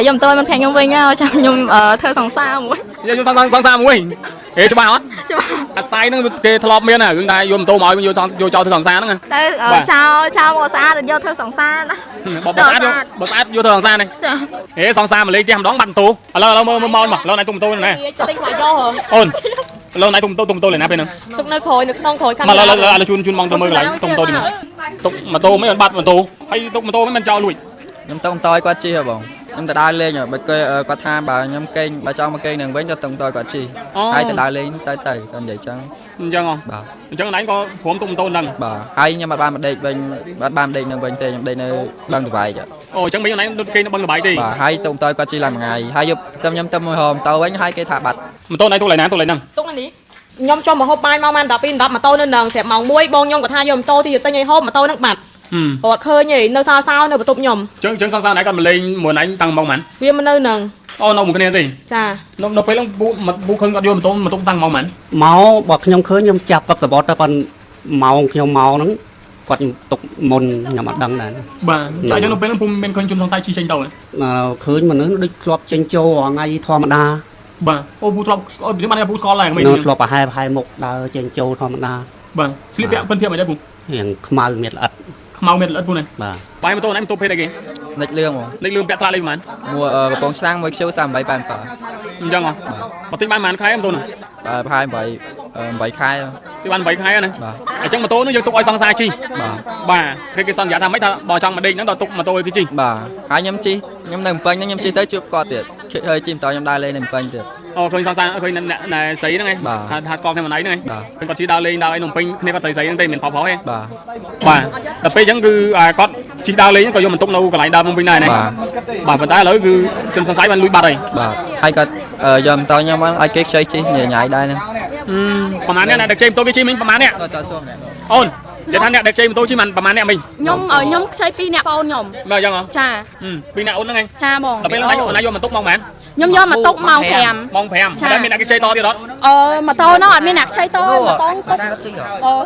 dùm tôi mình phèn nhung với nhau chào nhung thơ sòng xa muối nhung song xa muối ê cho bà style nó kê thọp miên à gương tay vô tô mỏi vô cho thơ sòng xa đó đây chào một xa được vô thơ sòng xa đó bỏ sát vô thơ sòng xa này ê sòng xa mà lấy em đón bắn tù lâu mà lâu này tung tôi này ôn lâu nay tung tôi lại nắp bên nữa tung nơi khối nước nông khối mà là chun mong tôi mới lại tung tôi đi mà tô mấy bạn mà tô hay tung mà tô mấy mình cho lùi nhóm tông tôi qua chi hả bọn nhóm ta đai lên rồi bật cây qua tham bà nhóm kênh bà cho một kênh đừng với cho tông tôi qua chi hay ta đai lên tới còn vậy chăng chân không bà chân nãy có phốm tung tôi đằng bà hay nhưng mà ba mà đây bên ba đây đừng bên đây đây nơi băng từ vài vậy ồ chẳng mấy nãy cây nó băng từ bảy đi bà hay tông tôi qua chi làm ngày hay giúp tâm hôm tao với hai cây thả bạch mà tôi nãy tôi lại nè tung này đi nhom cho một hộp bay mau man đập pin đập mà tôi nên nằng sẽ mỏng muối bông nhom của tha nhom tôi thì tay nhảy hộp mà tôi nấc mặt bọt khơi nhỉ nơi sao nơi mà tụm nhom chân sao nãy còn mình lên mùa nãy tăng mong mắn viên mà nơi nằng nó một cái này gì chà nó phải lắm bu khơi còn vô mà tôi tăng mong mắn máu bọt nhom khơi nhom chạpกับ sờ bọt ta còn màu nhom màu nó còn tục mồn nhom mặt đằng này bà tại cho nó phải lắm pum bên khơi chun thong sai chi chênh tàu khơi mà nó đi lọp chênh châu ngay thò mà đa bà ô bu lọp ô cái này bu score lại nó lọp à hai một đa chênh châu thò mà đa bà slip vẹn phân thiệp ở đây bụng hiện màu miệt ật màu miệt ật bụng này bà bài mà tôi nãy tôi phê đây kì lịch lương không lịch lương vẹn ra lên mà mua con sang mới siêu tầm bảy bàn cờ chân không mà tính ban màn khai em tôi nè hai bảy khai cái ban bảy khai này chẳng mà tôi nó dân tục ai sang sai chi bà cái son giả tham mấy thằng bò trong mà đi nó đòi tục mà tôi cái chi bà hai nhóm chi nhóm nằm quanh nhóm chi tới chụp co tiệt hơi chim tàu nhóm đai lên nằm quanh tiệt khơi sang khơi này sấy đó ngay thà score thêm mà nấy nữa ngay khơi còn chỉ đào lên đào ấy nồng pin nên có sấy lên tên mình phò hết bà tập bây giờ cứ có chỉ đào lên còn vô mình tung đâu còn lại đào pin này bà vận tải lối cứ chân sang sấy bạn lui bạt rồi bà hay có dòm tàu nhóm ai kết chơi chi nhảy đây nèประมาณเนี้ยนะเด็กเจมตัวพี่ชิมิงประมาณเนี้ยโอนเดี๋ยวท่านเนี่ยเด็กเจมตัวชิมันประมาณเนี้ยมิง nhomใช้ปีเนี่ยปอนnhom มาจังเหรอ จ้า ปีหน้าโอนแล้วไง จ้าบอง แต่เป็นอะไรโยมมันตุ๊กมองแมน nhom mà tụt màu thèm มองแพมแล้วมีนักเจต่อที่รถ mà tôi nó ở bên nạc xây tôi mà tôi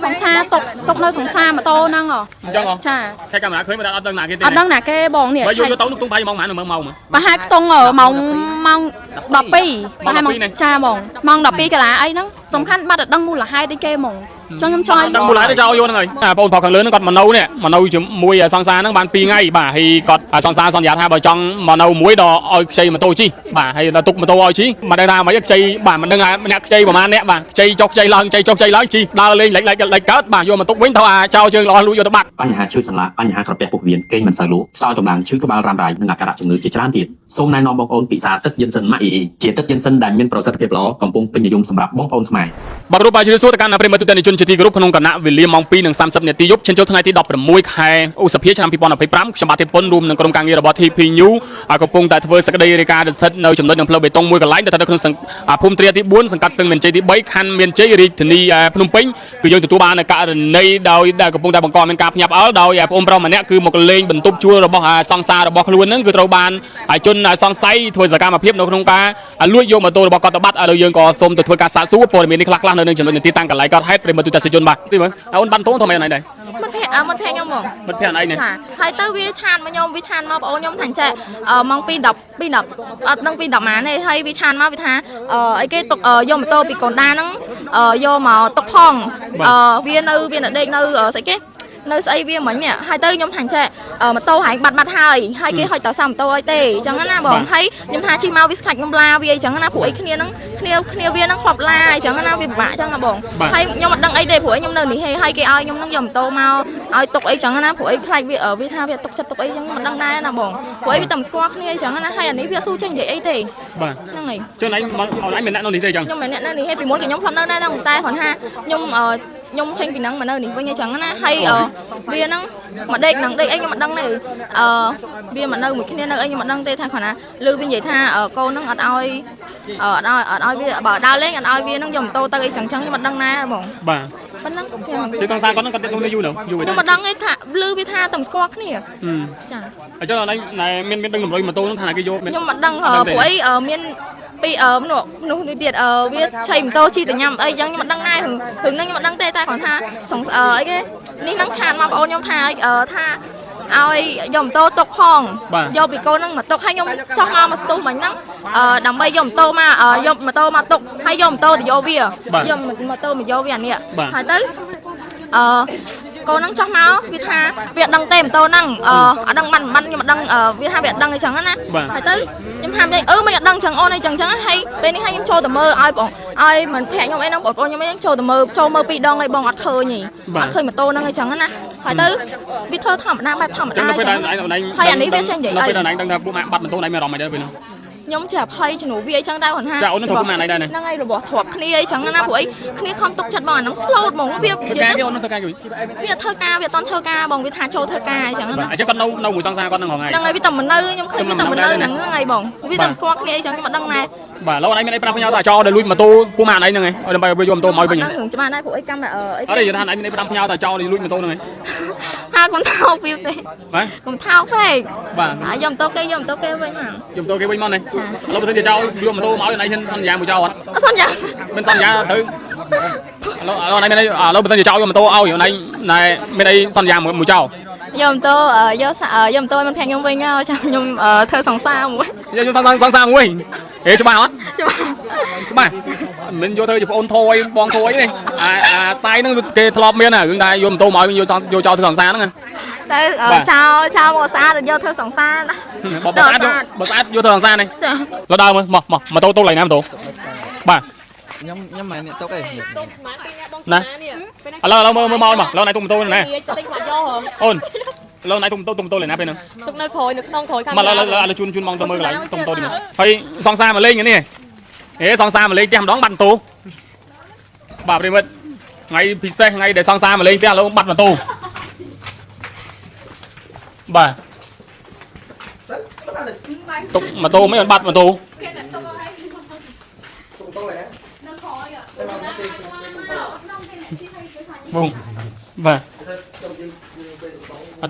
sòng xa tụt nơi sòng xa mà tôi năng rồi จังเหรอ จ้า แค่กำลังเคยมาดังหนากี่ตี ดังหนาแกบองเนี่ย ไปอยู่โต๊ะตุ้งไปมองหมาหรือมองมั้ง bà hai tung ở mong đập pi bà hai mong cha bong mong đập pi cái lá ấy nó sòng khăn ba đợt đăng mua là hai đi kê mong cho nhom choi ดังบูหลายได้เจ้าโยนไงปนพอขังเลื้อนก่อนมันเอาเนี่ยมันเอาจุ่มมวยซองซานั่งบานปีไงบ่าให้ก่อนซองซาซอนยาท่าบ่จังมันเอามวยดอเอาใจมาโตchiบ่าให้เราตุกมาโตเอาchiมาได้ท่ามาใจบ่ามันดังไงมันใจประมาณเนี้ยบ่าใจจกใจล้างใจจกใจล้างchiดาวเลยไหลเกิดบ่าโยมันตุกวิ่งเท่าเจ้าเชิงรอรู้โยตบัด បញ្ហាឈឺសន្លាក់បញ្ហាក្រពះពុកវៀនគេងមិនសូវលូសោតម្លងឈឺក្បាលរ៉ាំរ៉ៃនិងអាការៈជំងឺជាច្រើនទៀតសូមណែនាំបងប្អូនពិសាទឹកយិនសិនម៉ាក់អ៊ីជាទឹកយិនសិនដែលមានប្រសិទ្ធភាពល្អកំពុងពេញនិយមសម្រាប់បងប្អូនខ្មែរ បាទ រូបបាយសួរទៅកាន់ប្រិមត្តទស្សនិកជនជាទីគោរពក្នុងគណៈវេលាម៉ោង 2:30 នាទីយប់ឈានចូលថ្ងៃទី16 ខែឧសភាឆ្នាំ 2025 ខ្ញុំបាទទេពុនរួមនឹងក្រុមការងាររបស់ TP New កំពុងតែធ្វើសក្តីរាយការណ៍ស្ថិតនៅចំណុចនឹងផ្លូវបេតុងមួយកន្លែងដែលស្ថិតនៅក្នុងភូមិទ្រាទី 4 សង្កាត់ស្ទឹងមានជ័យទី 3 ខណ្ឌមានជ័យរាជធានីភ្នំពេញគឺយើងទទួលបានករណីដោយដែលកំពុងតែបង្កមានការភ្ញាក់ផ្អើលដោយប្អូនប្រុសម្នាក់គឺមកលេងបន្ទប់ជួលរបស់សង្សាររបស់ខ្លួនហ្នឹងគឺត្រូវបានជនសង្ស័យធ្វើសកម្មភាពនៅក្នុងការលួចយកម៉ូតូរបស់គាត់ទៅបាត់ឥឡូវយើងក៏សូមទៅធ្វើការសាកសួរព័ត៌មាននេះខ្លះៗនៅនឹងចំណុចទីតាំងកន្លែងកើតហេតុប្រិមត្តទស្សនិកជនបាទទីមើលអូនបានតូនធ្វើម៉េចណៃដែរ มันแพงยังมอง មិត្តភ័ក្ដិអីនេះ ហើយទៅវាឆានមកខ្ញុំវាឆានមកបងអូនខ្ញុំថាចេះម៉ោង 2:10 អត់ដឹង 2:10 ម៉ានទេហើយវាឆានមកវាថាអីគេទុកយកម៉ូតូពីកូនដាហ្នឹងយកមកទុកផងវានៅដេកនៅស្អីគេនៅស្អីវាមិញនេះហើយទៅខ្ញុំថាចេះម៉ូតូហែងបាត់ហើយគេហុចតសាម៉ូតូអីទេអញ្ចឹងណាបងហើយខ្ញុំថាជិះមកវាខ្លាច់ខ្ញុំឡាវាអញ្ចឹងណាព្រោះអីគ្នាហ្នឹងគ្នាវាហ្នឹងខ្លាប់ឡាអញ្ចឹងណាវាពិបាកអញ្ចឹងណាបងហើយខ្ញុំអត់ដឹងអីទេព្រោះខ្ញុំនៅនេះហើយគេឲ្យខ្ញុំហ្នឹងយកម៉ូតូមកឲ្យទុកអីអញ្ចឹងណាព្រោះអីខ្លាច់វាថាវាទុកចិត្តទុកអីអញ្ចឹងខ្ញុំអត់ដឹងដែរណាបងព្រោះអីវាតែមិនស្គាល់គ្នាអញ្ចឹងណាហើយអានេះវាស៊ូចេញនិយាយអីទេបាទហ្នឹងហើយចុះណៃមានអ្នកនៅនេះទេអញ្ចឹងខ្ញុំមានអ្នកនៅនេះហើយពីមុនក៏ខ្ញុំផ្លំនៅដែរតែគាត់ថាខ្ញុំចេញពីហ្នឹងមកនៅនេះវិញអញ្ចឹងណាហើយវាហ្នឹងមកដេកហ្នឹងដេកអីខ្ញុំអត់ដឹងទេវាមកនៅមួយគ្នានៅអីខ្ញុំអត់ដឹងទេថាគាត់ណាឮវានិយាយថាកូនហ្នឹងអត់ឲ្យវាបើដើរលេងអត់ឲ្យវាហ្នឹងយកម៉ូតូទៅអីចឹងខ្ញុំអត់ដឹងណាបងបាទប៉ុណ្ណឹងទីសង្សារគាត់ហ្នឹងគាត់នៅយូរទៅយូរខ្ញុំអត់ដឹងទេថាឮវាថាតែស្គាល់គ្នាចាអញ្ចឹងណៃមានដឹងតម្រុយម៉ូតូហ្នឹងថាគេយកខ្ញុំអត់ដឹងព្រោះអីមានពីនោះទៀតវាឆៃម៉ូតូជីទៅញ៉ាំអីចឹងខ្ញុំអត់ដឹងដែររឿងហ្នឹងខ្ញុំអត់ដឹងទេតែគាត់ថាអីគេនេះហ្នឹងឆានមកបងអូនខ្ញុំថា ឲ្យយកម៉ូតូទុកផងយកពីកូនហ្នឹងមកទុកហើយខ្ញុំចង់មកស្ទុះមិញហ្នឹងដើម្បីយកម៉ូតូមកយកម៉ូតូមកទុកហើយយកម៉ូតូទៅយកវាយកម៉ូតូមកយកវាអានេះហើយទៅកូនហ្នឹងចង់មកវាថាវាដឹងទេម៉ូតូហ្នឹងអត់ដឹងបានខ្ញុំអត់ដឹងវាថាវាអត់ដឹងអីចឹងណាហើយទៅខ្ញុំថាមិនមិនអត់ដឹងចឹងអូនអីចឹងហើយពេលនេះហើយខ្ញុំចូលទៅមើលឲ្យបងឲ្យមិនភ័ក្រខ្ញុំអីហ្នឹងបងប្អូនខ្ញុំអីចូលទៅមើលពីរដងហើយបងអត់ឃើញទេអត់ឃើញម៉ូតូហ្នឹងអីចឹងណាហើយទៅវាធ្វើធម្មតាបែបធម្មតាហើយអានេះវាចេញនិយាយអីពេលណាដឹងថាពួកម៉ាក់បាត់ម៉ូតូណៃមានអារម្មណ៍អីដែរពេលនោះខ្ញុំជាភ័យជំនួសវាអីចឹងដែរគាត់ថាចាអូននឹងធ្វើម៉ាក់ណៃដែរហ្នឹងហើយរបស់ធ្លាប់គ្នាអីចឹងណាព្រោះអីគ្នាខំទុកចិត្តបងអាហ្នឹង slow ហ្មងវាធ្វើការវាអូននឹងធ្វើការវាធ្វើការវាអត់តន់ធ្វើការបងវាថាចូលធ្វើការអីចឹងណាអញ្ចឹងគាត់នៅមួយសង្សារគាត់នឹងហងៃហ្នឹងហើយវាតែមិននៅខ្ញុំឃើញវាតែមិននៅហ្នឹងហើយបងវាតែស្គាល់គ្នាអីចឹងខ្ញុំអត់ដឹងដែរបាទលោកអីមានអីប្រាប់ផ្ញើទៅចោលឲ្យលួចម៉ូតូពួកម៉ាក់ណៃហ្នឹងឯងដើម្បីយកម៉ូតូមកវិញហ្នឹងរឿងច្បាស់ដែរព្រោះអីកាមេរ៉ាអីអត់ទេយល់ថាណៃមានអីប្រាប់ផ្ញើទៅចោលឲ្យលួចម៉ូតូហ្នឹងឯងថាកុំថោកវាទេបាទកុំថោកពេកបាទយកម៉ូតូគេយកម៉ូតូគេវិញមកយកម៉ូតូគេវិញមកនេះឥឡូវបើសិនជាចោលយកម៉ូតូមកឲ្យណៃហ៊ានសន្យាមួយចោលអត់សន្យាមិនសន្យាទៅឥឡូវណៃមានអីឥឡូវបើសិនជាចោលយកម៉ូតូឲ្យណៃមានអីសន្យាមួយចោលយកម៉ូតូយកម៉ូតូមិនភ័ក្រខ្ញុំវិញចាំខ្ញុំធ្វើសង្សារមួយយកសង្សារមួយច្បាស់អត់ច្បាស់មិនយកធ្វើជាប្អូនធយបងធយទេស្ទាយហ្នឹងគេធ្លាប់មានរឿងតែយកម៉ូតូមកយកចោលធ្វើសង្សារហ្នឹងតែចោលមកស្អាតយកធ្វើសង្សារណាបើស្អាតយកធ្វើសង្សារនេះเราដើរមើលមកម៉ូតូទុកឡើយណាម៉ូតូបាទខ្ញុំមិនអ្នកទុកទេណាឥឡូវមើលមកមកឡូវណៃទុកម៉ូតូណាអូនឡូវណៃទុកម៉ូតូឡើយណាពេលហ្នឹងទុកនៅក្រោយនៅក្នុងក្រោយខាងមកឥឡូវជូនមកទៅមើលកន្លែងទុកម៉ូតូនេះហើយសង្សារមកលេងនេះសង្សារមកលេងផ្ទះម្ដងបាត់ម៉ូតូបាទប្រិមិត្តថ្ងៃពិសេសថ្ងៃដែលសង្សារមកលេងផ្ទះឥឡូវបាត់ម៉ូតូបាទទុកម៉ូតូមិនបាត់ម៉ូតូបងបាទ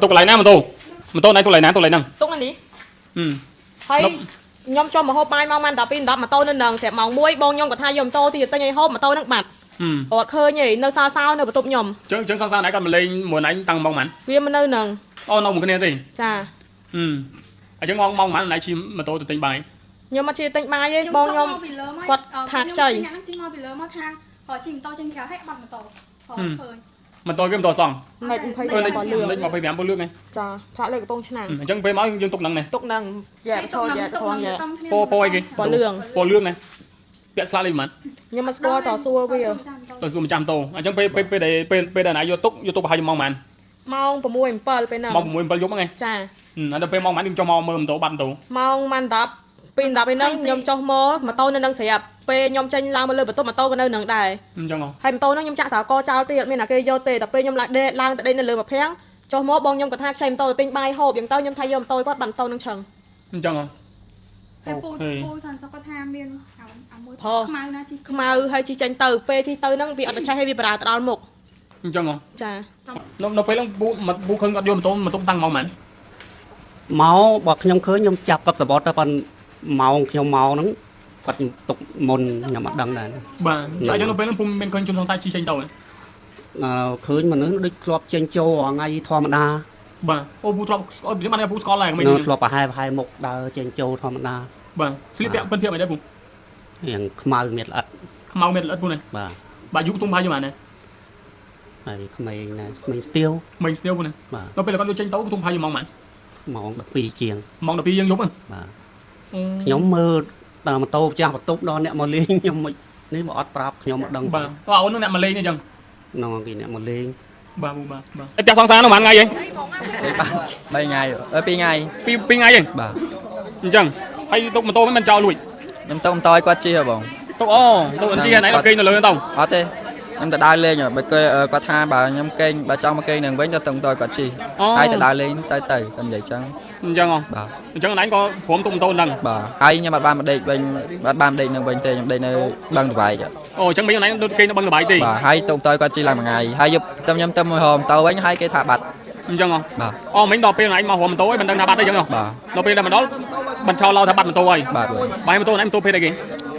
ទុកកន្លែងណាម៉ូតូណៃទុកកន្លែងណាទុកកន្លែងហ្នឹងទុកនេះហើយខ្ញុំចុះមកហូបបាយម៉ោងម៉ាន12 10ម៉ូតូនៅនឹងស្រាប់ម៉ោង1បងខ្ញុំគាត់ថាយកម៉ូតូទីទៅញ៉ៃហូបម៉ូតូហ្នឹងបាត់អត់ឃើញទេនៅសល់នៅបន្ទប់ខ្ញុំចឹងសង្សារណៃគាត់មកលេងមួយណៃតាំងម៉ោងម៉ានវាមិននៅនឹងអូនៅមួយគ្នាទេចាអញ្ចឹងម៉ោងម៉ានណៃជិះម៉ូតូទៅទិញបាយខ្ញុំមកជិះទិញបាយទេបងខ្ញុំគាត់ថាខ្ចីខ្ញុំជិះមកពីលើមកថាគាត់ជិះម៉ូតូចេញក្រៅឲ្យបាត់ម៉ូតូឃើញម៉ូតូវាម៉ូតូសងមិន25ពណ៌លឿងមិន25ពណ៌លឿងឯងចាផ្លាកលើកំពង់ឆ្នាំងអញ្ចឹងពេលមកយើងទុកហ្នឹងនេះទុកហ្នឹងយ៉ែបឈរយ៉ែត្រង់យ៉ែពណ៌អីគេពណ៌លឿងណាពាក់ស្លាកលេខប៉ុន្មានខ្ញុំមកស្គាល់តសួរវាតសួរម្ចាំម៉ូតូអញ្ចឹងពេលដែលណាយកទុកប្រហែលម៉ោងប៉ុន្មានម៉ោង6 7ពេលហ្នឹងម៉ោង6 7យប់ហ្នឹងឯងចាដល់ពេលម៉ោងប៉ុន្មានយើងចុះមកមើលម៉ូតូបាត់ម៉ូតូម៉ោងម៉ាន10ពេល10ពេលហ្នឹងខ្ញុំចុះមកម៉ូតូនៅនឹងស្រាប់ពេលខ្ញុំចេញឡើងមកលើបន្ទប់ម៉ូតូក៏នៅនឹងដែរអញ្ចឹងហើយម៉ូតូហ្នឹងខ្ញុំចាក់សារកចោលទេអត់មានអ្នកគេយកទេតែពេលខ្ញុំឡើងទៅដេកនៅលើប្រភាំងចុះមកបងខ្ញុំគាត់ថាខ្ចីម៉ូតូទៅទិញបាយហូបអញ្ចឹងទៅខ្ញុំថាយកម៉ូតូគាត់បាត់ម៉ូតូនឹងឆឹងអញ្ចឹងហើយពូសានសុកគាត់ថាមានមួយខ្មៅណាជីខ្មៅហើយជីចេញទៅពេលជីទៅហ្នឹងវាអត់បច្ចេកឲ្យវាបរាទៅដល់មុខអញ្ចឹងចានៅពេលហ្នឹងពូឃើញគាត់យកម៉ូតូតាំងម៉ោងប៉ុន្មានមកបើខ្ញុំឃើញខ្ញុំចាប់កប់សបត់ទៅប៉ុន្តែម៉ោងខ្ញុំមកហ្នឹងគាត់ទុកមុនខ្ញុំអត់ដឹងដែរបាទអញ្ចឹងនៅពេលហ្នឹងពុំមានឃើញជនសង្ស័យជីចេញទៅឃើញមនុស្សដូចធ្លាប់ចេញចូលថ្ងៃធម្មតាបាទអូពូធ្លាប់បានពូស្គាល់ហើយមិនធ្លាប់ប្រហែលមុខដើរចេញចូលធម្មតាបាទស្លៀកពាក់ពិនភាពអីដែរពូរៀងខ្មៅមានល្អិតពូនេះបាទយុគទុំហើយយ៉ាងណាហើយក្មេងណាក្មេងស្ទៀវពូនេះដល់ពេលគាត់យកចេញទៅទុំហើយម៉ោងប៉ុន្មានម៉ោង12ជាងម៉ោង12យើងយប់បាទខ្ញុំមើលតាមម៉ូតូចាស់បន្ទប់ដល់អ្នកមកលេងខ្ញុំនេះមកអត់ប្រាប់ខ្ញុំមិនដឹងបាទអូនអ្នកមកលេងអញ្ចឹងនោះគេអ្នកមកលេងបាទផ្ទះសង្សារនោះប៉ុន្មានថ្ងៃឯង3ថ្ងៃ2ថ្ងៃ2ថ្ងៃឯងបាទអញ្ចឹងហើយទុកម៉ូតូមិនចោលលួចខ្ញុំទុកម៉ូតូឲ្យគាត់ជិះហ៎បងទុកទុកអញ្ចឹងណៃដល់គេនៅលើទៅអត់ទេខ្ញុំទៅដើរលេងបើគាត់ថាបើខ្ញុំគេងបើចង់មកគេងនឹងវិញទៅទុកម៉ូតូគាត់ជិះហើយទៅដើរលេងទៅគាត់និយាយចឹងអញ្ចឹងបាទអញ្ចឹងណៃក៏ព្រមទុកម៉ូតូហ្នឹងបាទហើយខ្ញុំអត់បានមកដេកវិញអត់បានដេកនឹងវិញទេខ្ញុំដេកនៅបឹងតបែកអូអញ្ចឹងមិនណៃគេនៅបឹងតបែកទេបាទហើយទុកម៉ូតូគាត់ជិះឡើងមួយថ្ងៃហើយយប់ទៅខ្ញុំទៅមួយហោម៉ូតូវិញហើយគេថាបាត់អញ្ចឹងបាទអូមិញដល់ពេលណៃមកហោម៉ូតូហើយមិនដឹងថាបាត់ទេអញ្ចឹងបាទដល់ពេលដែលមកដល់បញ្ឆោឡោថាបាត់ម៉ូតូហើយបាទបាយម៉ូតូណៃម៉ូតូភេទអីគេ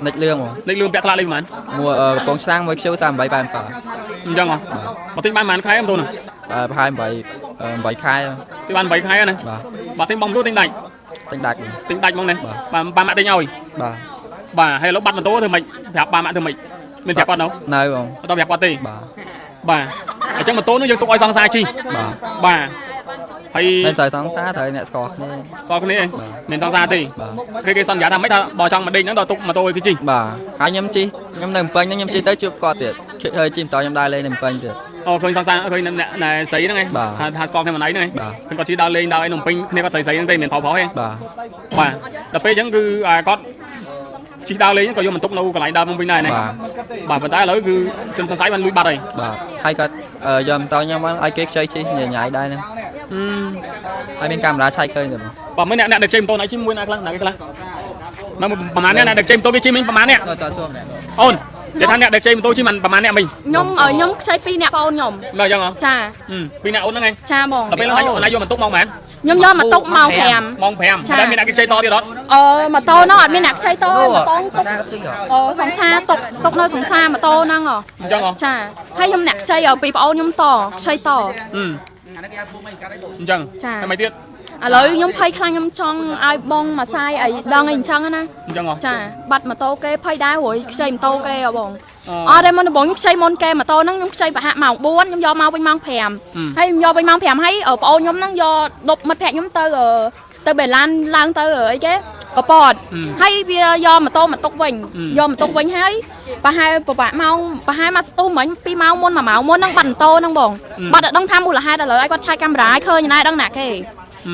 និចលឿងពាក់ថ្លាលេខប៉ុន្មានមួយកំពង់ឆ្នាំងមួយខ្ជិលតាម8 8អញ្ចឹងមកទិញបានប៉ុន្មានខែម៉ូតូហ្នឹងប្រហែល 7 ខែ ទីបាន8ខែណា បាទ បាទទិញបងលក់ទិញដាច់ ទិញដាច់ ទិញដាច់ហ្មងណា បាទ បាទប៉ាម៉ាក់ទិញឲ្យ បាទ បាទហើយឥឡូវបាត់ម៉ូតូធ្វើម៉េចប្រាប់ប៉ាម៉ាក់ធ្វើម៉េចមានប្រាប់គាត់នៅ នៅបង អត់ប្រាប់គាត់ទេ បាទ បាទអញ្ចឹងម៉ូតូនោះយើងទុកឲ្យសង្សារជី បាទ បាទហើយ មិនត្រូវសង្សារត្រូវអ្នកស្គាល់គ្នា ស្គាល់គ្នាមានសង្សារទេ បាទ គេសន្យាថាម៉េចថាបើចង់មកដេកហ្នឹងដល់ទុកម៉ូតូឲ្យគេជី បាទហើយខ្ញុំជិះខ្ញុំនៅភ្នំពេញខ្ញុំជិះទៅជួបគាត់ទៀតហើយជិះបន្តខ្ញុំដើរលេងនៅភ្នំពេញទៀត អូឃើញសង្សារឃើញអ្នកណែស្រីហ្នឹងឯង បាទ ថាស្គាល់គ្នាម្នាក់ហ្នឹងឯង បាទ ឃើញគាត់ជិះដើរលេងដើរអីក្នុងពេញគ្នាគាត់ស្រីៗហ្នឹងទេមិនផៅៗទេ បាទ បាទដល់ពេលអញ្ចឹងគឺគាត់ជិះដើរលេងក៏យកបន្ទុកនៅកន្លែងដើរមកវិញដែរណា បាទ បាទប៉ុន្តែឥឡូវគឺជនសង្ស័យបានលួចបាត់ហើយ បាទហើយគាត់យកបន្តខ្ញុំមកឲ្យគេខ្ចីជិះញ៉ៃដែរហ្នឹងហើយមានកាមេរ៉ាឆែកឃើញទេបង បាទមើលអ្នកដឹកជិះម៉ូតូណាជិះមួយណាខ្លះណាគេខ្លះមកប្រហែលអ្នកដឹកជិះម៉ូតូគេជិះមិញប្រហែលអ្នក នៅតសួរម្នាក់ អូនគេថាអ្នកដឹកជិះម៉ូតូជិះមិនប្រហែលអ្នកមិញ ខ្ញុំខ្ចី2នាក់បងខ្ញុំ មើលអញ្ចឹងហ៎ ចា ពីអ្នកអូនហ្នឹងឯង ចាបង ដល់ពេលណាយកបន្ទុកមកមែន ខ្ញុំយកមកទុកម៉ោង ម៉ោង5តែមានអ្នកគេជិះតទៀតអត់ 5ម៉ូតូហ្នឹងអត់មានអ្នកខ្ចីតម៉ូតូទុក ជិះ សង្សារទុកនៅសង្សារម៉ូតូហ្នឹង អញ្ចឹងហ៎ ចាហើយខ្ញុំអ្នកខ្ចីពីប្អូនខ្ញុំតខ្ចីត អញ្ចឹង ចា តែមិនទៀត ឥឡូវខ្ញុំភ័យខ្លាំងខ្ញុំចង់ឲ្យបងមកសាយឲ្យដឹងអីអញ្ចឹងណា អញ្ចឹងហ៎ ចាបាត់ម៉ូតូគេភ័យដែររួយខ្ចីម៉ូតូគេហ៎បងអត់ទេមុនដំបូងខ្ញុំខ្ចីមុនគេម៉ូតូហ្នឹងខ្ញុំខ្ចីប្រហែលម៉ោង4ខ្ញុំយកមកវិញម៉ោង5ហើយខ្ញុំយកវិញម៉ោង5ហើយប្អូនខ្ញុំហ្នឹងយកដប់មិត្តភក្តិខ្ញុំទៅបេឡានឡើងទៅអីគេកពតហើយវាយកម៉ូតូមកទុកវិញយកមកទុកវិញហើយប្រហែលប្រហែលម៉ោងប្រហែលមកស្ទុះមិញ2ម៉ោងមុន1ម៉ោងមុនហ្នឹងបាត់ម៉ូតូហ្នឹងបងបាត់អត់ដឹងថាមូលហេតុឥឡូវឲ្យគាត់ឆែកកាមេរ៉ាឲ្យឃើញណាស់ដឹងណាគេ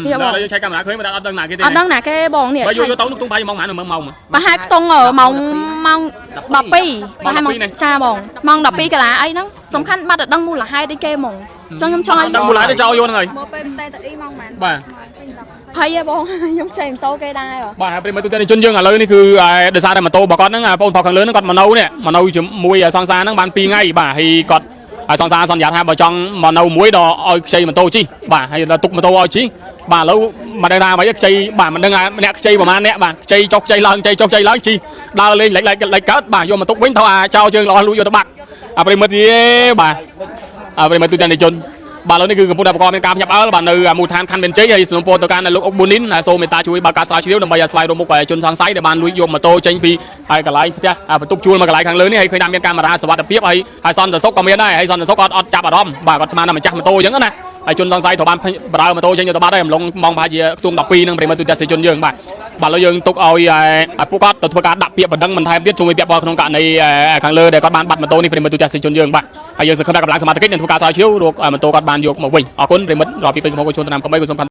នេះបងយើងឆែកកាមេរ៉ាឃើញមិនអត់ដឹងណាគេទេ អត់ដឹងណាគេបងនេះ បើយកទៅនោះខ្ទង់បាយម៉ោងប៉ុន្មានមើលម៉ោង ប្រហែលខ្ទង់ម៉ោង12ប្រហែលម៉ោងចាបងម៉ោង12កន្លះអីហ្នឹងសំខាន់បាត់តែដឹងមូលហេតុអីគេហ្មងចង់ខ្ញុំចង់ឲ្យ ដឹងមូលហេតុទៅចោលយកហ្នឹងហើយ មកពេលតែតអីមកមែន បាទ ភ័យហ៎បងខ្ញុំខ្ចីម៉ូតូគេដែរ បាទហើយប្រិមត្តទូទាំងជនយើងឥឡូវនេះគឺដោយសារតែម៉ូតូរបស់គាត់ហ្នឹងបងប្អូនខាងលើហ្នឹងគាត់មកនៅជាមួយសង្សារហ្នឹងបាន2ថ្ងៃបាទហើយគាត់ហើយសង្សារសន្យាថាបើចង់មកនៅមួយដល់ឲ្យខ្ចីម៉ូតូជិះបាទហើយដល់ទុកម៉ូតូឲ្យជិះបាទឥឡូវមិនដឹងថាអ្វីខ្ចីបាទមិនដឹងថាអ្នកខ្ចីប្រហែលអ្នកបាទខ្ចីចុះខ្ចីឡើងខ្ចីចុះខ្ចីឡើងជិះដើរលេងលេចកើតបាទយកមកទុកវិញទៅចោលជើងល្អលួចយកទៅបាត់ប្រិមត្តទេបាទប្រិមត្តទូទាំងជនបាទឥឡូវនេះគឺកំពុងតែបង្កមានការភ្ញាក់ផ្អើលបាទនៅមូលដ្ឋានខណ្ឌមានជ័យហើយសំណពរទៅកាន់លោកអុកប៊ូនីនសូមមេត្តាជួយបើកការស្រាវជ្រាវដើម្បីឲ្យស្វែងរកមុខជនសង្ស័យដែលបានលួចយកម៉ូតូចេញពីហើយកន្លែងផ្ទះបន្ទប់ជួលមកកន្លែងខាងលើនេះហើយឃើញថាមានកាមេរ៉ាសុវត្ថិភាពហើយសន្តិសុខក៏មានដែរហើយសន្តិសុខអត់ចាប់អារម្មណ៍បាទគាត់ស្មានថាម្ចាស់ម៉ូតូអញ្ចឹងណាហើយជនសង្ស័យត្រូវបានប្រើម៉ូតូចេញទៅបាត់ហើយអំឡុងម៉ោងប្រហែលជាខ្ទង់12ហ្នឹងប្រិមត្តទូទាំងជនយើងបាទឥឡូវយើងទុកឲ្យពួកគាត់ទៅធ្វើការដាក់ពាក្យបណ្ដឹងបន្ថែមទៀតជួយពាក់ព័ន្ធក្នុងករណីខាងលើដែលគាត់បានបាត់ម៉ូតូនេះប្រិមត្តទូទាំងជនយើងបាទហើយយើងសង្ឃឹមថាកម្លាំងសមត្ថកិច្ចនឹងធ្វើការស្រាវជ្រាវរកម៉ូតូគាត់បានយកមកវិញអរគុណប្រិមត្តរកពីពេញកំហុសជនតាមកំបីគុំសំខាន់